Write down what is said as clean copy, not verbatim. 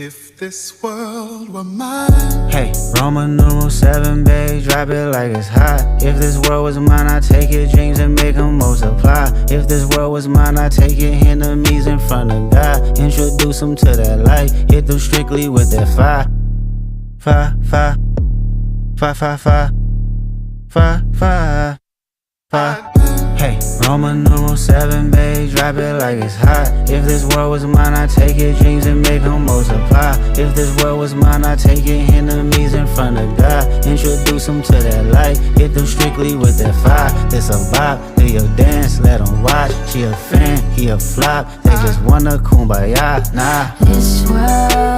If this world were mine. Hey, Roman numeral 7, babe, drop it like it's hot. If this world was mine, I'd take your dreams and make them multiply. If this world was mine, I'd take your enemies in front of God. Introduce them to that light, hit them strictly with that fire. Fire, fire, fire, fire, fire, fire, fire, fire. Hey, Roman numeral 7, babe, drop it like it's hot. If this world was mine, I'd take your dreams and make them multiply. If this world was mine, I'd take your enemies in front of God. Introduce them to that light, hit them strictly with that fire. This a vibe, do your dance, let them watch. She a fan, he a flop, they just wanna kumbaya, nah. This world